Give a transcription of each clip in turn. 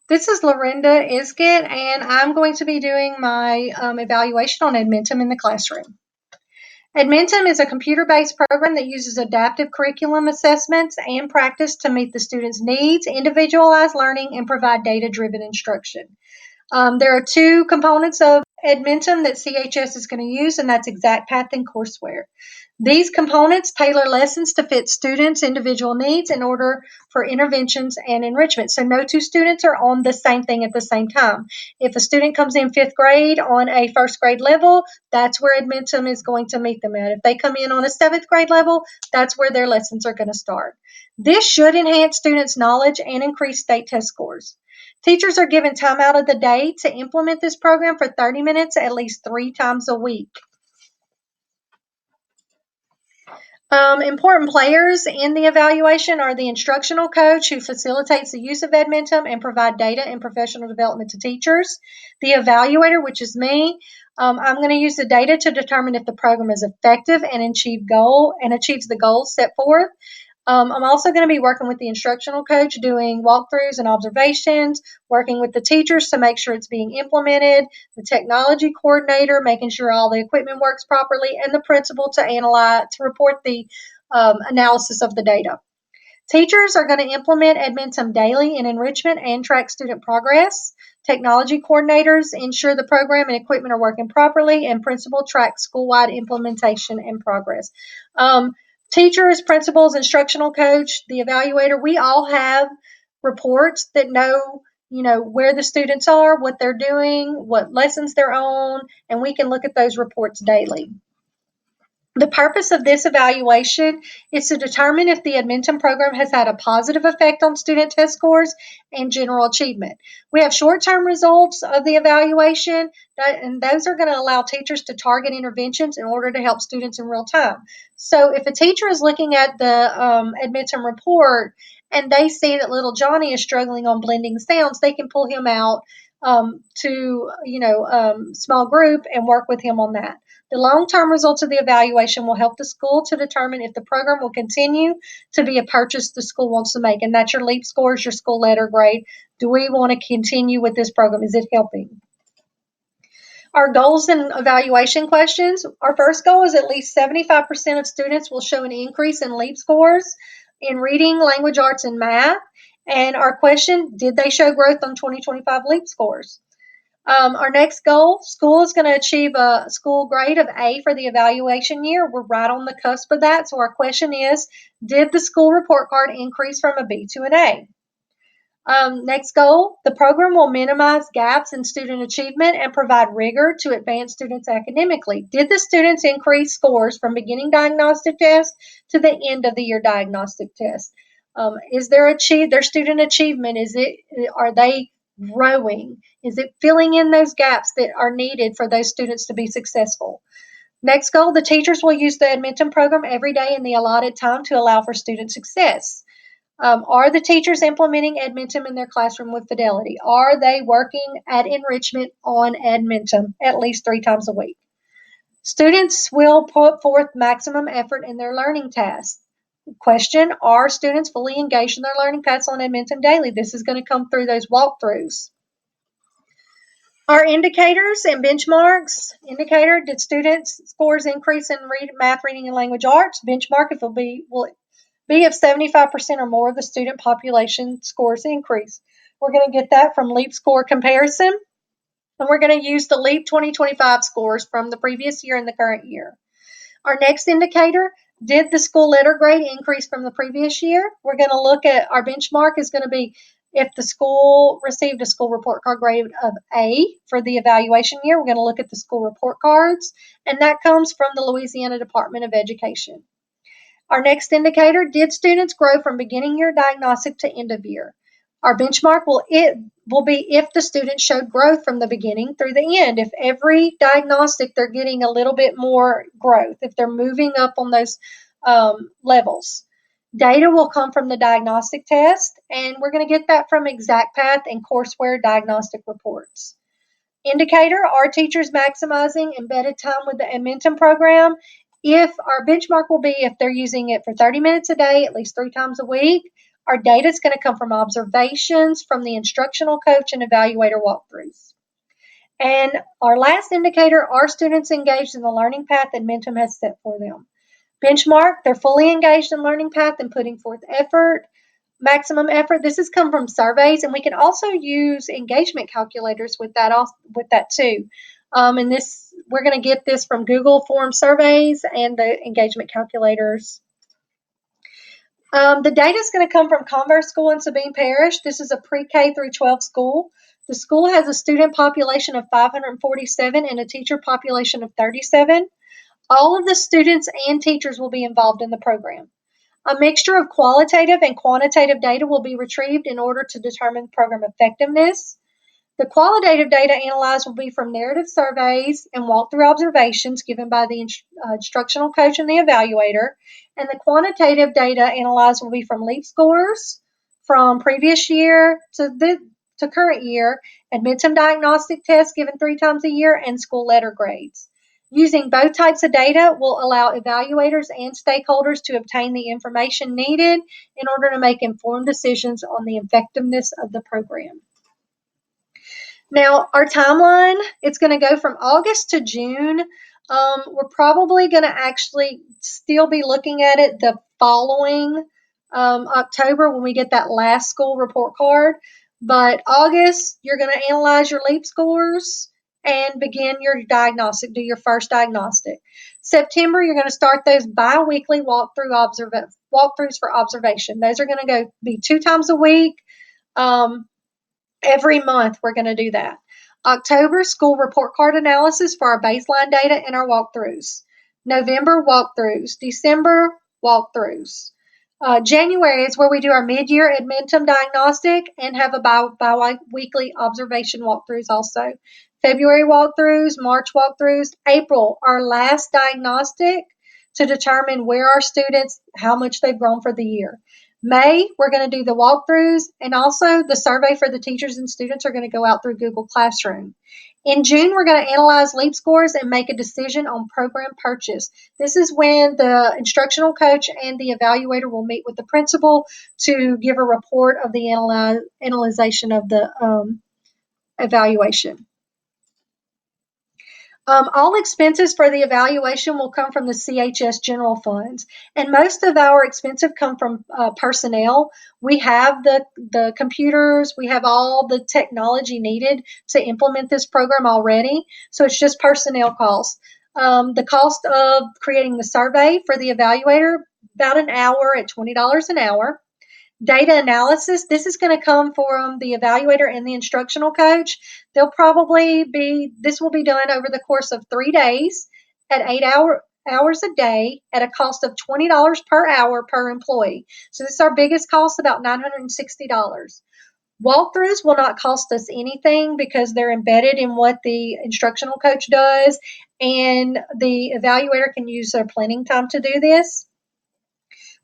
This is Lorinda Isgett, and I'm going to be doing my evaluation on Edmentum in the classroom. Edmentum is a computer-based program that uses adaptive curriculum assessments and practice to meet the students' needs, individualize learning, and provide data-driven instruction. There are two components of Edmentum that CHS is going to use, and that's ExactPath and courseware. These components tailor lessons to fit students' individual needs in order for interventions and enrichment. So no two students are on the same thing at the same time. If a student comes in fifth grade on a first grade level, that's where Edmentum is going to meet them at. If they come in on a seventh grade level, that's where their lessons are going to start. This should enhance students' knowledge and increase state test scores. Teachers are given time out of the day to implement this program for 30 minutes at least 3 times a week. Important players in the evaluation are the instructional coach who facilitates the use of Edmentum and provide data and professional development to teachers. The evaluator, which is me, I'm going to use the data to determine if the program is effective and achieves the goals set forth. I'm also going to be working with the instructional coach, doing walkthroughs and observations, working with the teachers to make sure it's being implemented, the technology coordinator, making sure all the equipment works properly, and the principal to report the analysis of the data. Teachers are going to implement Edmentum daily in enrichment and track student progress. Technology coordinators ensure the program and equipment are working properly, and principal tracks school-wide implementation and progress. Teachers, principals, instructional coach, the evaluator, we all have reports that know, where the students are, what they're doing, what lessons they're on, and we can look at those reports daily. The purpose of this evaluation is to determine if the Edmentum program has had a positive effect on student test scores and general achievement. We have short-term results of the evaluation, and those are going to allow teachers to target interventions in order to help students in real time. So if a teacher is looking at the Edmentum report and they see that little Johnny is struggling on blending sounds, they can pull him out to small group and work with him on that. The long-term results of the evaluation will help the school to determine if the program will continue to be a purchase the school wants to make, and that's your LEAP scores, your school letter grade. Do we want to continue with this program? Is it helping? Our goals and evaluation questions. Our first goal is at least 75% of students will show an increase in LEAP scores in reading, language arts, and math. And our question, did they show growth on 2025 LEAP scores? Our next goal, school is going to achieve a school grade of A for the evaluation year. We're right on the cusp of that. So our question is, did the school report card increase from a B to an A? Next goal, the program will minimize gaps in student achievement and provide rigor to advance students academically. Did the students increase scores from beginning diagnostic test to the end of the year diagnostic test? Is their student achievement, are they growing? Is it filling in those gaps that are needed for those students to be successful? Next goal, the teachers will use the Edmentum program every day in the allotted time to allow for student success. Are the teachers implementing Edmentum in their classroom with fidelity? Are they working at enrichment on Edmentum at least 3 times a week? Students will put forth maximum effort in their learning tasks. Question, are students fully engaged in their learning paths on Edmentum daily? This is going to come through those walkthroughs. Our indicators and benchmarks. Indicator, did students' scores increase in math, reading, and language arts? Benchmark, if will be if 75% or more of the student population scores increase. We're going to get that from LEAP score comparison, and we're going to use the LEAP 2025 scores from the previous year and the current year. Our next indicator, did the school letter grade increase from the previous year? We're going to look at our benchmark is going to be if the school received a school report card grade of A for the evaluation year. We're going to look at the school report cards, and that comes from the Louisiana Department of Education. Our next indicator, did students grow from beginning year diagnostic to end of year? Our benchmark will be if the students showed growth from the beginning through the end. If every diagnostic they're getting a little bit more growth, if they're moving up on those levels. Data will come from the diagnostic test, and we're going to get that from ExactPath and courseware diagnostic reports. Indicator, are teachers maximizing embedded time with the Edmentum program? If our benchmark will be if they're using it for 30 minutes a day, at least 3 times a week. Our data is going to come from observations from the instructional coach and evaluator walkthroughs. And our last indicator, are students engaged in the learning path that Mentum has set for them? Benchmark, they're fully engaged in learning path and putting forth effort, maximum effort. This has come from surveys, and we can also use engagement calculators with that too. And this, we're going to get this from Google Form surveys and the engagement calculators. The data is going to come from Converse School in Sabine Parish. This is a pre-K through 12 school. The school has a student population of 547 and a teacher population of 37. All of the students and teachers will be involved in the program. A mixture of qualitative and quantitative data will be retrieved in order to determine program effectiveness. The qualitative data analyzed will be from narrative surveys and walkthrough observations given by the instructional coach and the evaluator. And the quantitative data analyzed will be from LEAP scores from previous year to current year, Admentum diagnostic tests given 3 times a year, and school letter grades. Using both types of data will allow evaluators and stakeholders to obtain the information needed in order to make informed decisions on the effectiveness of the program. Now, our timeline, it's going to go from August to June. We're probably going to actually still be looking at it the following October when we get that last school report card. But August, you're going to analyze your LEAP scores and begin your diagnostic, do your first diagnostic. September, you're going to start those bi-weekly walkthroughs for observation. Those are going to be 2 times a week. Every month, we're going to do that. October, school report card analysis for our baseline data and our walkthroughs. November, walkthroughs. December, walkthroughs. January is where we do our mid-year Admentum diagnostic and have a bi-weekly observation walkthroughs also. February walkthroughs, March walkthroughs. April, our last diagnostic to determine where our students, how much they've grown for the year. May, we're going to do the walkthroughs, and also the survey for the teachers and students are going to go out through Google Classroom. In June, we're going to analyze LEAP scores and make a decision on program purchase. This is when the instructional coach and the evaluator will meet with the principal to give a report of the analyzation of the evaluation. All expenses for the evaluation will come from the CHS general funds, and most of our expenses come from personnel. We have the computers, we have all the technology needed to implement this program already, so it's just personnel costs. The cost of creating the survey for the evaluator, about an hour at $20 an hour. Data analysis, this is going to come from the evaluator and the instructional coach. This will be done over the course of 3 days at 8 hours a day at a cost of $20 per hour per employee. So this is our biggest cost, about $960. Walkthroughs will not cost us anything because they're embedded in what the instructional coach does, and the evaluator can use their planning time to do this.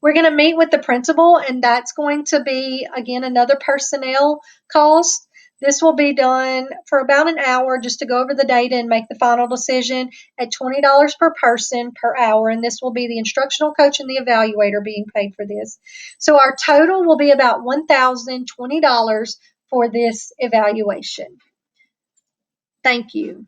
We're going to meet with the principal, and that's going to be, again, another personnel cost. This will be done for about an hour just to go over the data and make the final decision at $20 per person per hour, and this will be the instructional coach and the evaluator being paid for this. So our total will be about $1,020 for this evaluation. Thank you.